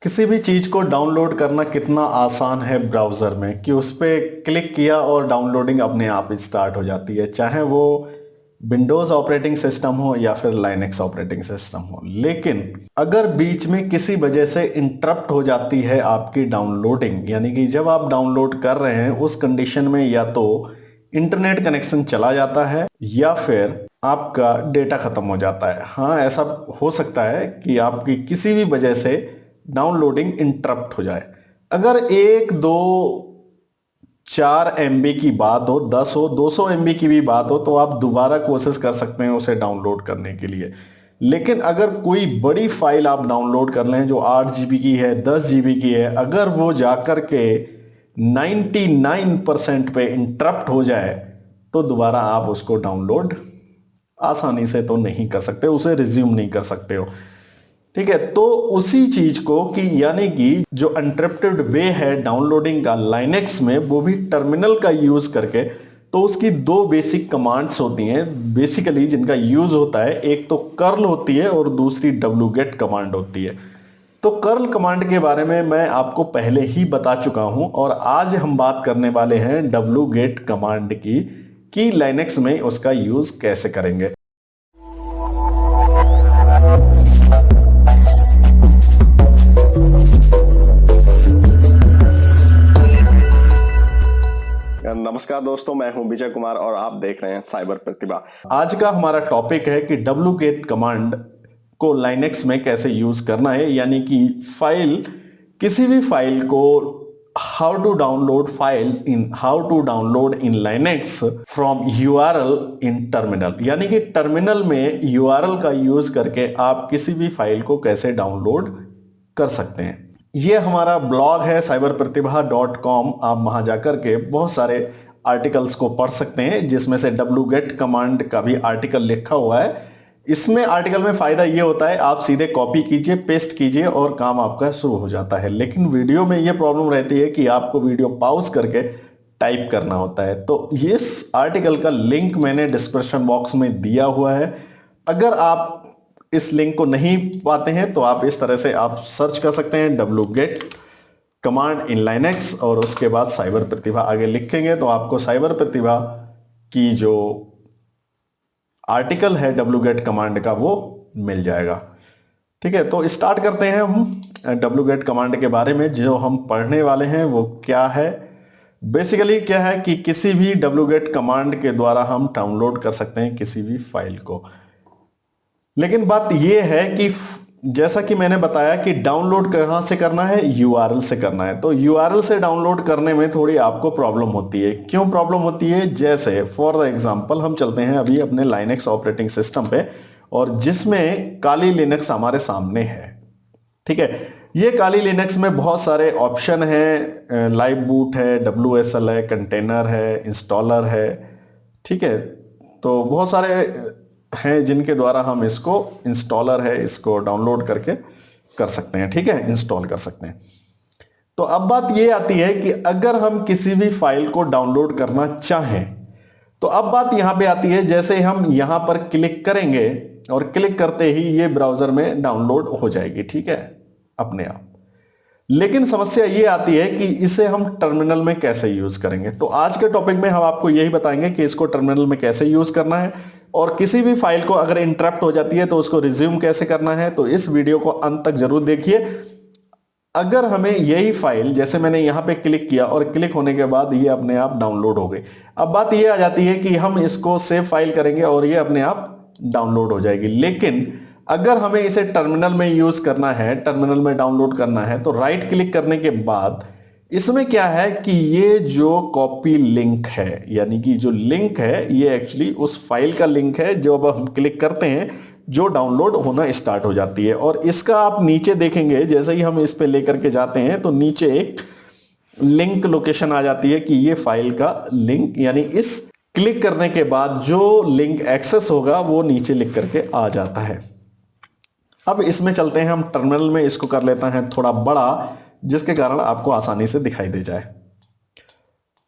किसी भी चीज़ को डाउनलोड करना कितना आसान है ब्राउज़र में कि उस पर क्लिक किया और डाउनलोडिंग अपने आप ही स्टार्ट हो जाती है, चाहे वो विंडोज़ ऑपरेटिंग सिस्टम हो या फिर लाइनेक्स ऑपरेटिंग सिस्टम हो। लेकिन अगर बीच में किसी वजह से इंटरप्ट हो जाती है आपकी डाउनलोडिंग, यानी कि जब आप डाउनलोड कर रहे हैं उस कंडीशन में या तो इंटरनेट कनेक्शन चला जाता है या फिर आपका डेटा ख़त्म हो जाता है। हाँ, ऐसा हो सकता है कि आपकी किसी भी वजह से डाउनलोडिंग इंटरप्ट हो जाए। अगर 1, 2, 4 MB की बात हो, 10 हो, 200 MB की भी बात हो तो आप दोबारा कोशिश कर सकते हैं उसे डाउनलोड करने के लिए। लेकिन अगर कोई बड़ी फाइल आप डाउनलोड कर लें जो 8 GB की है, 10 GB की है, अगर वो जाकर के 99% पे इंटरप्ट हो जाए तो दोबारा आप उसको डाउनलोड आसानी से तो नहीं कर सकते, उसे रिज्यूम नहीं कर सकते हो। ठीक है, तो उसी चीज को कि यानी कि जो अनट्रप्टेड वे है डाउनलोडिंग का लाइनेक्स में, वो भी टर्मिनल का यूज करके, तो उसकी दो बेसिक कमांड्स होती हैं बेसिकली जिनका यूज होता है। एक तो कर्ल होती है और दूसरी wget कमांड होती है। तो कर्ल कमांड के बारे में मैं आपको पहले ही बता चुका हूं और आज हम बात करने वाले हैं wget कमांड की कि लाइनेक्स में उसका यूज कैसे करेंगे। नमस्कार दोस्तों, मैं हूं विजय कुमार और आप देख रहे हैं साइबर प्रतिभा। आज का हमारा टॉपिक है कि wget कमांड को लाइनेक्स में कैसे यूज करना है, यानी कि किसी भी फाइल को how to download in Linux from URL in terminal, यानी कि टर्मिनल में URL का यूज करके आप किसी भी फाइल को कैसे डाउनलोड कर सकते हैं। ये हमारा ब्लॉग है cyberpratibha.com। आप वहां जाकर के बहुत सारे आर्टिकल्स को पढ़ सकते हैं, जिसमें से wget कमांड का भी आर्टिकल लिखा हुआ है। इसमें आर्टिकल में फायदा ये होता है, आप सीधे कॉपी कीजिए, पेस्ट कीजिए और काम आपका शुरू हो जाता है। लेकिन वीडियो में ये प्रॉब्लम रहती है कि आपको वीडियो पॉज करके टाइप करना होता है। तो इस आर्टिकल का लिंक मैंने डिस्क्रिप्शन बॉक्स में दिया हुआ है। अगर आप इस लिंक को नहीं पाते हैं तो आप इस तरह से आप सर्च कर सकते हैं wget कमांड इन लाइनेक्स और उसके बाद साइबर प्रतिभा आगे लिखेंगे तो आपको साइबर प्रतिभा की जो आर्टिकल है wget कमांड का वो मिल जाएगा। ठीक है, तो स्टार्ट करते हैं हम wget कमांड के बारे में। जो हम पढ़ने वाले हैं वो क्या है, बेसिकली क्या है कि किसी भी wget कमांड के द्वारा हम डाउनलोड कर सकते हैं किसी भी फाइल को। लेकिन बात यह है कि जैसा कि मैंने बताया कि डाउनलोड कहां से करना है, URL से करना है। तो URL से डाउनलोड करने में थोड़ी आपको प्रॉब्लम होती है। क्यों प्रॉब्लम होती है? जैसे फॉर एग्जांपल हम चलते हैं अभी अपने लाइनेक्स ऑपरेटिंग सिस्टम पे और जिसमें काली लिनक्स हमारे सामने है। ठीक है, ये काली लिनक्स में बहुत सारे ऑप्शन हैं, लाइव बूट है, WSL है, कंटेनर है, इंस्टॉलर है। ठीक है, तो बहुत सारे हैं जिनके द्वारा हम इसको इंस्टॉलर है इसको डाउनलोड करके कर सकते हैं। ठीक है, इंस्टॉल कर सकते हैं। तो अब बात ये आती है कि अगर हम किसी भी फाइल को डाउनलोड करना चाहें तो अब बात यहां पे आती है, जैसे हम यहां पर क्लिक करेंगे और क्लिक करते ही ये ब्राउजर में डाउनलोड हो जाएगी। ठीक है, अपने आप। लेकिन समस्या ये आती है कि इसे हम टर्मिनल में कैसे यूज करेंगे। तो आज के टॉपिक में हम आपको यही बताएंगे कि इसको टर्मिनल में कैसे यूज करना है और किसी भी फाइल को अगर इंटरप्ट हो जाती है तो उसको रिज्यूम कैसे करना है। तो इस वीडियो को अंत तक जरूर देखिए। अगर हमें यही फाइल, जैसे मैंने यहां पे क्लिक किया और क्लिक होने के बाद ये अपने आप डाउनलोड हो गई। अब बात ये आ जाती है कि हम इसको सेव फाइल करेंगे और ये अपने आप डाउनलोड हो जाएगी। लेकिन अगर हमें इसे टर्मिनल में यूज करना है, टर्मिनल में डाउनलोड करना है, तो राइट क्लिक करने के बाद इसमें क्या है कि ये जो कॉपी लिंक है, यानी कि जो लिंक है ये एक्चुअली उस फाइल का लिंक है जो अब हम क्लिक करते हैं जो डाउनलोड होना स्टार्ट हो जाती है। और इसका आप नीचे देखेंगे, जैसे ही हम इस पे लेकर के जाते हैं तो नीचे एक लिंक लोकेशन आ जाती है कि ये फाइल का लिंक, यानी इस क्लिक करने के बाद जो लिंक एक्सेस होगा वो नीचे लिख करके आ जाता है। अब इसमें चलते हैं हम टर्मिनल में, इसको कर लेते हैं थोड़ा बड़ा जिसके कारण आपको आसानी से दिखाई दे जाए।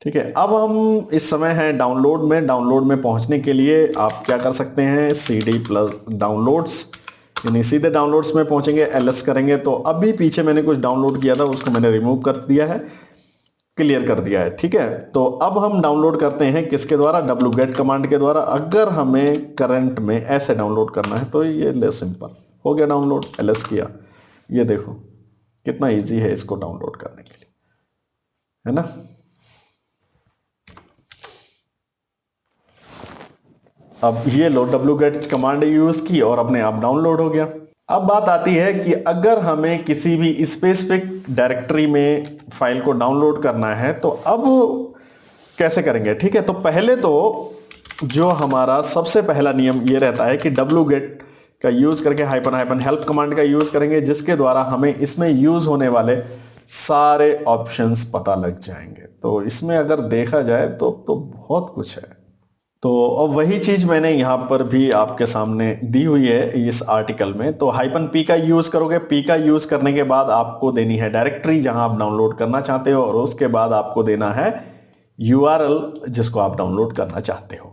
ठीक है, अब हम इस समय हैं डाउनलोड में। डाउनलोड में पहुंचने के लिए आप क्या कर सकते हैं, CD+ डाउनलोड्स, यानी सीधे डाउनलोड्स में पहुंचेंगे, ls करेंगे तो अभी पीछे मैंने कुछ डाउनलोड किया था उसको मैंने रिमूव कर दिया है, क्लियर कर दिया है। ठीक है, तो अब हम डाउनलोड करते हैं किसके द्वारा, wget कमांड के द्वारा। अगर हमें करंट में ऐसे डाउनलोड करना है तो ये ले सिंपल हो गया डाउनलोड, ls किया, ये देखो कितना इजी है इसको डाउनलोड करने के लिए, है ना। अब ये लो wget कमांड यूज की और अपने आप डाउनलोड हो गया। अब बात आती है कि अगर हमें किसी भी स्पेसिफिक डायरेक्टरी में फाइल को डाउनलोड करना है तो अब कैसे करेंगे। ठीक है, तो पहले तो जो हमारा सबसे पहला नियम ये रहता है कि wget का यूज करके -हेल्प कमांड का यूज करेंगे, जिसके द्वारा हमें इसमें यूज होने वाले सारे ऑप्शंस पता लग जाएंगे। तो इसमें अगर देखा जाए तो बहुत कुछ है। तो अब वही चीज मैंने यहां पर भी आपके सामने दी हुई है इस आर्टिकल में। तो -p का यूज करोगे, p का यूज करने के बाद आपको देनी है डायरेक्टरी जहां आप डाउनलोड करना चाहते हो, और उसके बाद आपको देना है URL जिसको आप डाउनलोड करना चाहते हो।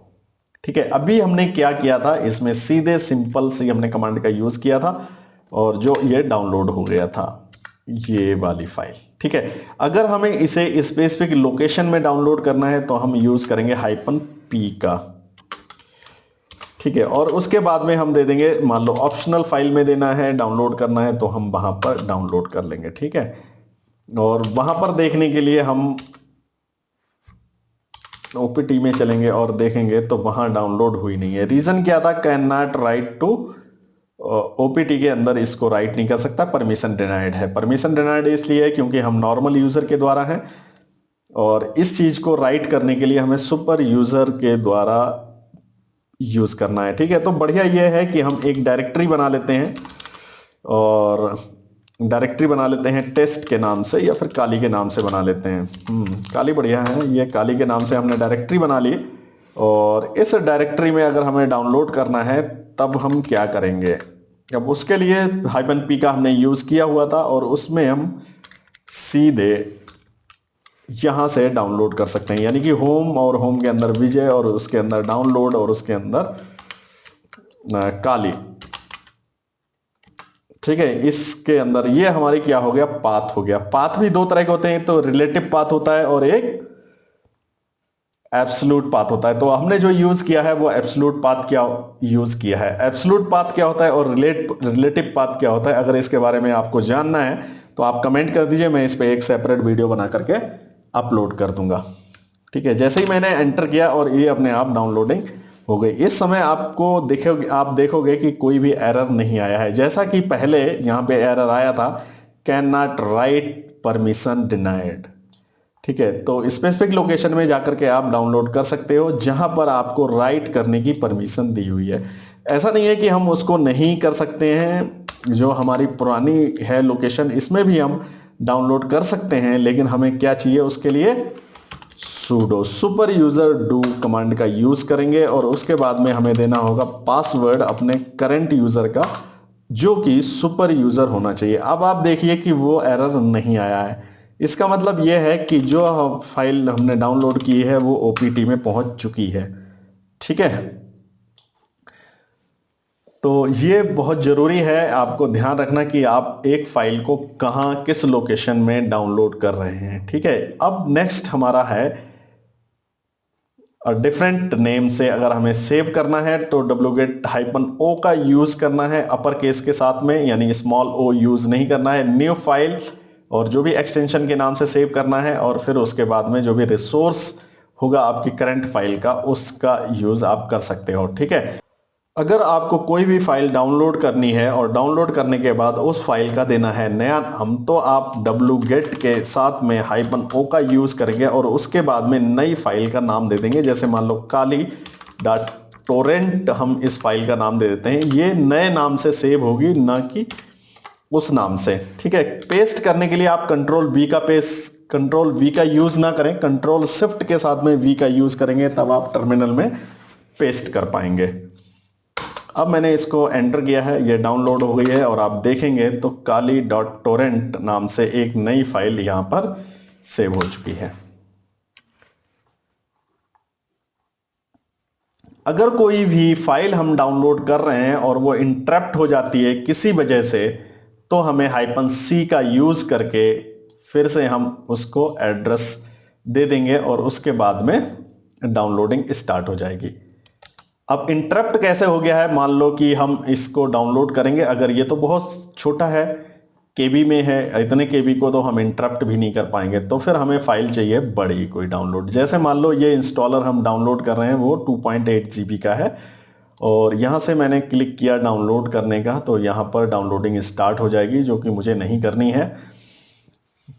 ठीक है, अभी हमने क्या किया था, इसमें सीधे सिंपल से हमने कमांड का यूज किया था और जो ये डाउनलोड हो गया था ये वाली फाइल। ठीक है, अगर हमें इसे स्पेसिफिक लोकेशन में डाउनलोड करना है तो हम यूज करेंगे -p का। ठीक है, और उसके बाद में हम दे देंगे, मान लो ऑप्शनल फाइल में देना है, डाउनलोड करना है तो हम वहां पर डाउनलोड कर लेंगे। ठीक है, और वहां पर देखने के लिए हम OPT में चलेंगे और देखेंगे तो वहां डाउनलोड हुई नहीं है। रीजन क्या था, can not write to OPT के अंदर इसको राइट नहीं कर सकता, परमिशन डिनाइड है। परमिशन डिनाइड इसलिए है क्योंकि हम नॉर्मल यूजर के द्वारा हैं और इस चीज को राइट करने के लिए हमें सुपर यूजर के द्वारा यूज करना है। ठीक है, तो बढ़िया यह है कि हम एक डायरेक्टरी बना लेते हैं और डायरेक्टरी बना लेते हैं टेस्ट के नाम से या फिर काली के नाम से बना लेते हैं। काली बढ़िया है, ये काली के नाम से हमने डायरेक्टरी बना ली। और इस डायरेक्टरी में अगर हमें डाउनलोड करना है तब हम क्या करेंगे, अब उसके लिए -p का हमने यूज किया हुआ था और उसमें हम सीधे यहां से डाउनलोड कर सकते हैं, यानी कि होम और होम के अंदर विजय और उसके अंदर डाउनलोड और उसके अंदर काली। ठीक है, इसके अंदर ये हमारी क्या हो गया, पाथ हो गया। पाथ भी दो तरह के होते हैं, तो रिलेटिव पाथ होता है और एक एब्सोल्यूट पाथ होता है। तो हमने जो यूज किया है वो एब्सोल्यूट पाथ क्या यूज किया है। एब्सोल्यूट पाथ क्या होता है और रिलेटिव पाथ क्या होता है, अगर इसके बारे में आपको जानना है तो आप कमेंट कर दीजिए, मैं इस पे एक सेपरेट वीडियो बना करके अपलोड कर दूंगा। ठीक है, जैसे ही मैंने एंटर किया और ये अपने आप डाउनलोडिंग हो गई। इस समय आप देखोगे कि कोई भी एरर नहीं आया है, जैसा कि पहले यहां पे एरर आया था, can not write permission denied. ठीक है, तो स्पेसिफिक लोकेशन में जाकर के आप डाउनलोड कर सकते हो जहां पर आपको राइट करने की परमिशन दी हुई है। ऐसा नहीं है कि हम उसको नहीं कर सकते हैं, जो हमारी पुरानी है लोकेशन इसमें भी हम डाउनलोड कर सकते हैं, लेकिन हमें क्या चाहिए उसके लिए, sudo super user do command का यूज करेंगे और उसके बाद में हमें देना होगा पासवर्ड अपने करंट यूजर का, जो कि सुपर यूजर होना चाहिए। अब आप देखिए कि वो एरर नहीं आया है, इसका मतलब यह है कि जो फाइल हमने डाउनलोड की है वो OPT में पहुंच चुकी है। ठीक है, तो ये बहुत जरूरी है आपको ध्यान रखना कि आप एक फाइल को कहां किस लोकेशन में डाउनलोड कर रहे हैं। ठीक है, अब नेक्स्ट हमारा है डिफरेंट नेम से अगर हमें सेव करना है तो wget -o का यूज करना है अपर केस के साथ में, यानी स्मॉल o यूज नहीं करना है। न्यू फाइल और जो भी एक्सटेंशन के नाम से सेव करना है और फिर उसके बाद में जो भी रिसोर्स होगा आपकी करंट फाइल का उसका यूज आप कर सकते हो। ठीक है, अगर आपको कोई भी फाइल डाउनलोड करनी है और डाउनलोड करने के बाद उस फाइल का देना है नया नाम, तो आप wget के साथ में -o का यूज करेंगे और उसके बाद में नई फाइल का नाम दे देंगे। जैसे मान लो kali.torrent हम इस फाइल का नाम दे देते हैं, ये नए नाम से सेव होगी ना कि उस नाम से। ठीक है, पेस्ट करने के लिए आप कंट्रोल V का यूज ना करें, कंट्रोल शिफ्ट के साथ में V का यूज करेंगे, तब आप टर्मिनल में पेस्ट कर पाएंगे। अब मैंने इसको एंटर किया है, ये डाउनलोड हो गई है और आप देखेंगे तो kali.torrent नाम से एक नई फाइल यहां पर सेव हो चुकी है। अगर कोई भी फाइल हम डाउनलोड कर रहे हैं और वो इंटरप्ट हो जाती है किसी वजह से, तो हमें -c का यूज करके फिर से हम उसको एड्रेस दे देंगे और उसके बाद में डाउनलोडिंग स्टार्ट हो जाएगी। अब इंटरप्ट कैसे हो गया है, मान लो कि हम इसको डाउनलोड करेंगे, अगर ये तो बहुत छोटा है, केबी में है, इतने केबी को तो हम इंटरप्ट भी नहीं कर पाएंगे, तो फिर हमें फाइल चाहिए बड़ी कोई डाउनलोड। जैसे मान लो ये इंस्टॉलर हम डाउनलोड कर रहे हैं वो 2.8 GB का है, और यहां से मैंने क्लिक किया डाउनलोड करने का, तो यहां पर डाउनलोडिंग स्टार्ट हो जाएगी, जो कि मुझे नहीं करनी है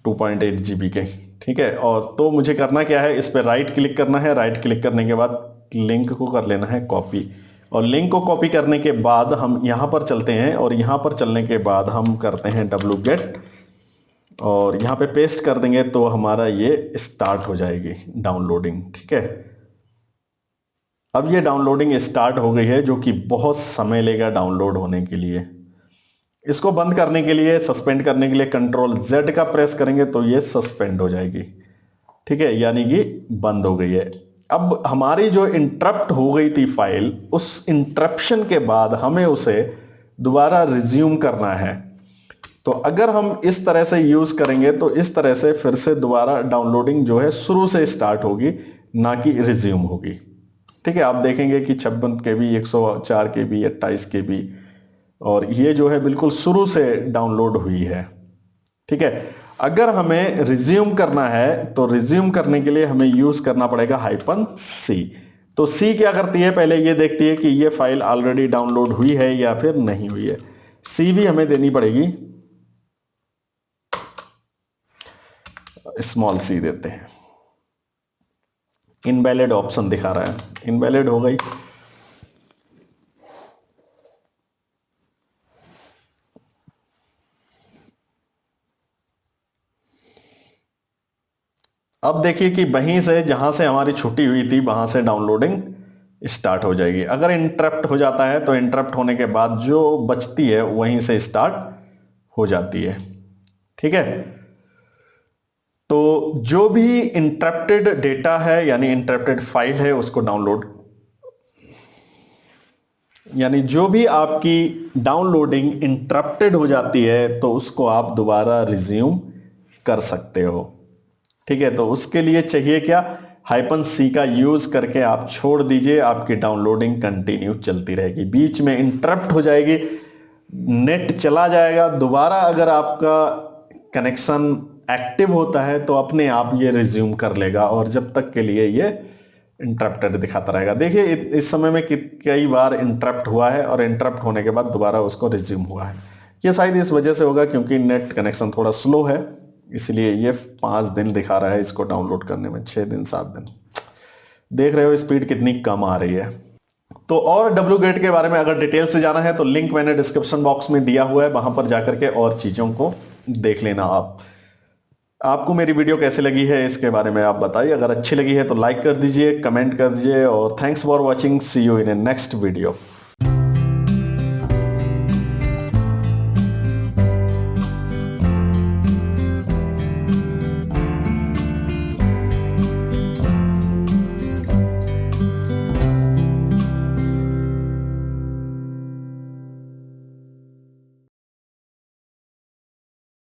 2.8 GB के। ठीक है, और तो मुझे करना क्या है, इस पर राइट क्लिक करना है, राइट क्लिक करने के बाद लिंक को कर लेना है कॉपी, और लिंक को कॉपी करने के बाद हम यहां पर चलते हैं, और यहां पर चलने के बाद हम करते हैं wget और यहां पे पेस्ट कर देंगे, तो हमारा ये स्टार्ट हो जाएगी डाउनलोडिंग। ठीक है, अब ये डाउनलोडिंग स्टार्ट हो गई है, जो कि बहुत समय लेगा डाउनलोड होने के लिए। इसको बंद करने के लिए, सस्पेंड करने के लिए Ctrl+Z का प्रेस करेंगे तो ये सस्पेंड हो जाएगी। ठीक है, यानी कि बंद हो गई है। अब हमारी जो इंटरप्ट हो गई थी फाइल, उस इंटरप्शन के बाद हमें उसे दोबारा रिज्यूम करना है। तो अगर हम इस तरह से यूज करेंगे तो इस तरह से फिर से दोबारा डाउनलोडिंग जो है शुरू से स्टार्ट होगी, ना कि रिज्यूम होगी। ठीक है, आप देखेंगे कि 56 KB, 104 KB, 28 KB, और ये जो है बिल्कुल शुरू से डाउनलोड हुई है। ठीक है, अगर हमें रिज्यूम करना है तो रिज्यूम करने के लिए हमें यूज करना पड़ेगा -c। तो c क्या करती है, पहले ये देखती है कि ये फाइल ऑलरेडी डाउनलोड हुई है या फिर नहीं हुई है। c भी हमें देनी पड़ेगी, स्मॉल c देते हैं। इनवैलिड ऑप्शन दिखा रहा है, इनवैलिड हो गई। अब देखिए कि वहीं से जहां से हमारी छुट्टी हुई थी वहां से डाउनलोडिंग स्टार्ट हो जाएगी। अगर इंटरप्ट हो जाता है तो इंटरप्ट होने के बाद जो बचती है वहीं से स्टार्ट हो जाती है। ठीक है, तो जो भी इंटरप्टेड डेटा है यानी इंटरप्टेड फाइल है उसको डाउनलोड, यानी जो भी आपकी डाउनलोडिंग इंटरप्टेड हो जाती है तो उसको आप दोबारा रिज्यूम कर सकते हो। ठीक है, तो उसके लिए चाहिए क्या, -c का यूज करके आप छोड़ दीजिए, आपकी डाउनलोडिंग कंटिन्यू चलती रहेगी। बीच में इंटरप्ट हो जाएगी, नेट चला जाएगा, दोबारा अगर आपका कनेक्शन एक्टिव होता है तो अपने आप ये रिज्यूम कर लेगा, और जब तक के लिए ये इंटरप्टेड दिखाता रहेगा। देखिए इस समय में कई बार इंटरप्ट हुआ है और इंटरप्ट होने के बाद दोबारा उसको रिज्यूम हुआ है। ये शायद इस वजह से होगा क्योंकि नेट कनेक्शन थोड़ा स्लो है, इसलिए ये 5 दिन दिखा रहा है इसको डाउनलोड करने में, 6 दिन 7 दिन। देख रहे हो स्पीड कितनी कम आ रही है। तो और wget के बारे में अगर डिटेल से जाना है तो लिंक मैंने डिस्क्रिप्शन बॉक्स में दिया हुआ है, वहां पर जाकर के और चीजों को देख लेना आप। आपको मेरी वीडियो कैसे लगी है इसके बारे में आप बताइए। अगर अच्छी लगी है तो लाइक कर दीजिए, कमेंट कर दीजिए, और thanks for watching, see you in a next video.